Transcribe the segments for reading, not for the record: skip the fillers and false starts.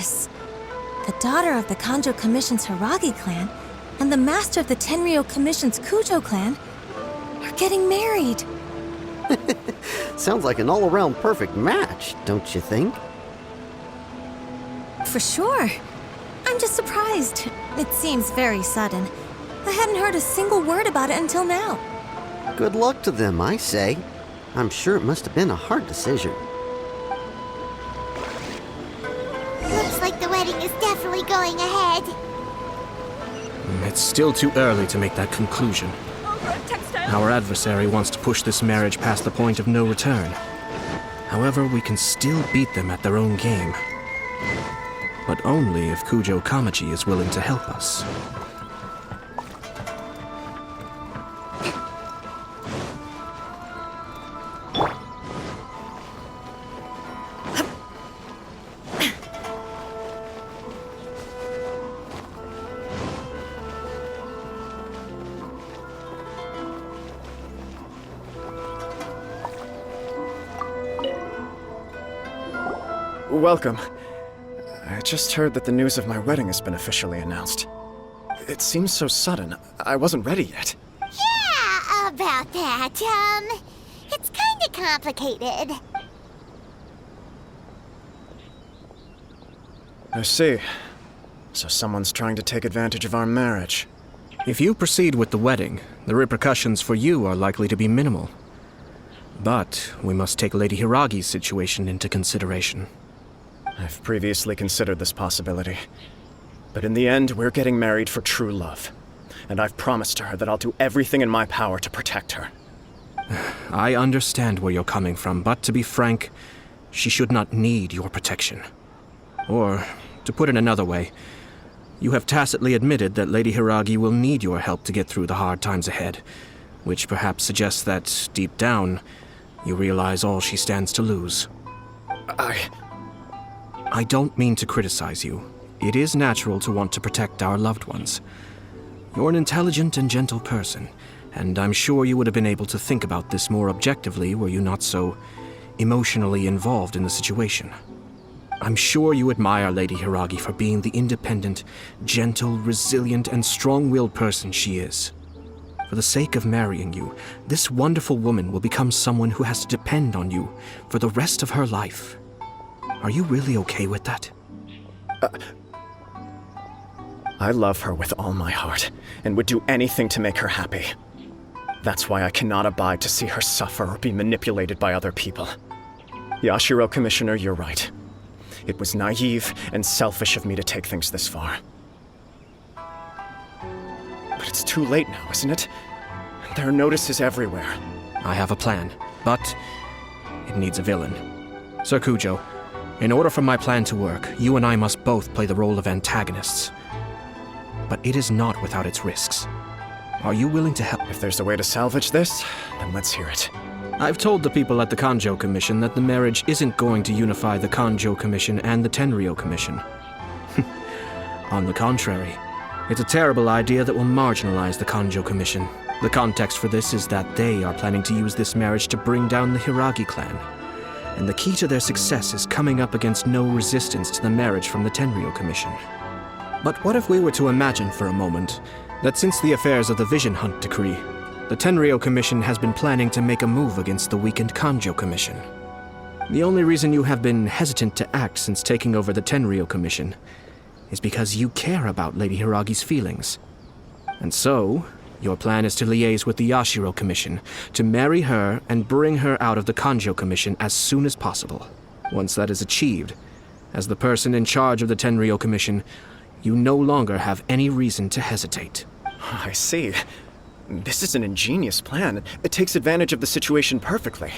this? The daughter of the Kanjo Commission's Hiragi clan and the master of the Tenryou Commission's Kujo clan are getting married. Sounds like an all-around perfect match, don't you think? For sure. I'm just surprised. It seems very sudden. I hadn't heard a single word about it until now. Good luck to them, I say. I'm sure it must have been a hard decision. Looks like the wedding is definitely going ahead. It's still too early to make that conclusion. Our adversary wants to push this marriage past the point of no return. However, we can still beat them at their own game. But only if Kujo Kamaji is willing to help us. Welcome. I just heard that the news of my wedding has been officially announced. It seems so sudden. I wasn't ready yet. Yeah, about that. It's kinda complicated. I see. So someone's trying to take advantage of our marriage. If you proceed with the wedding, the repercussions for you are likely to be minimal. But we must take Lady Hiragi's situation into consideration. I've previously considered this possibility. But in the end, we're getting married for true love. And I've promised her that I'll do everything in my power to protect her. I understand where you're coming from, but to be frank, she should not need your protection. Or, to put it another way, you have tacitly admitted that Lady Hiragi will need your help to get through the hard times ahead, which perhaps suggests that, deep down, you realize all she stands to lose. I don't mean to criticize you. It is natural to want to protect our loved ones. You're an intelligent and gentle person, and I'm sure you would have been able to think about this more objectively were you not so emotionally involved in the situation. I'm sure you admire Lady Hiragi for being the independent, gentle, resilient, and strong-willed person she is. For the sake of marrying you, this wonderful woman will become someone who has to depend on you for the rest of her life. Are you really okay with that? I love her with all my heart, and would do anything to make her happy. That's why I cannot abide to see her suffer or be manipulated by other people. Yashiro Commissioner, you're right. It was naive and selfish of me to take things this far. But it's too late now, isn't it? There are notices everywhere. I have a plan, but it needs a villain. Sir Kujo, in order for my plan to work, you and I must both play the role of antagonists. But it is not without its risks. Are you willing to help? If there's a way to salvage this, then let's hear it. I've told the people at the Kanjo Commission that the marriage isn't going to unify the Kanjo Commission and the Tenryou Commission. On the contrary, it's a terrible idea that will marginalize the Kanjo Commission. The context for this is that they are planning to use this marriage to bring down the Hiragi clan. And the key to their success is coming up against no resistance to the marriage from the Tenryou Commission. But what if we were to imagine for a moment that since the affairs of the Vision Hunt Decree, the Tenryou Commission has been planning to make a move against the weakened Kanjo Commission? The only reason you have been hesitant to act since taking over the Tenryou Commission is because you care about Lady Hiragi's feelings. And so, your plan is to liaise with the Yashiro Commission, to marry her and bring her out of the Kanjo Commission as soon as possible. Once that is achieved, as the person in charge of the Tenryou Commission, you no longer have any reason to hesitate. I see. This is an ingenious plan. It takes advantage of the situation perfectly.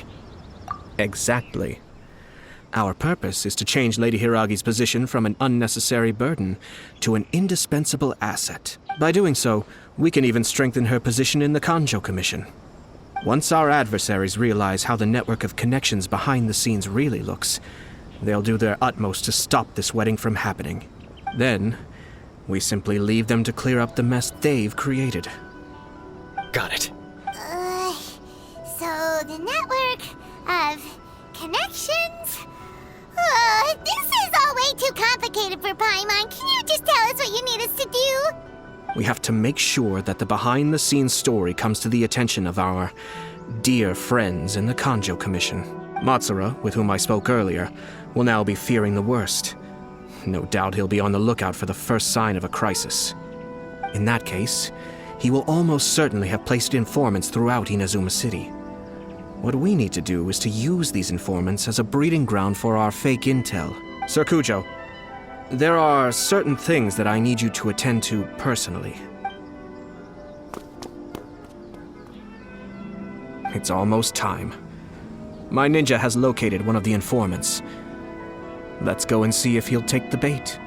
Exactly. Our purpose is to change Lady Hiragi's position from an unnecessary burden to an indispensable asset. By doing so, we can even strengthen her position in the Kanjo Commission. Once our adversaries realize how the network of connections behind the scenes really looks, they'll do their utmost to stop this wedding from happening. Then, we simply leave them to clear up the mess they've created. Got it. So the network of connections? This is all way too complicated complicated for Paimon. Can you just tell us what you need us to do? We have to make sure that the behind-the-scenes story comes to the attention of our dear friends in the Kanjo Commission. Matsura, with whom I spoke earlier, will now be fearing the worst. No doubt he'll be on the lookout for the first sign of a crisis. In that case, he will almost certainly have placed informants throughout Inazuma City. What we need to do is to use these informants as a breeding ground for our fake intel. Sir Kujo, there are certain things that I need you to attend to personally. It's almost time. My ninja has located one of the informants. Let's go and see if he'll take the bait.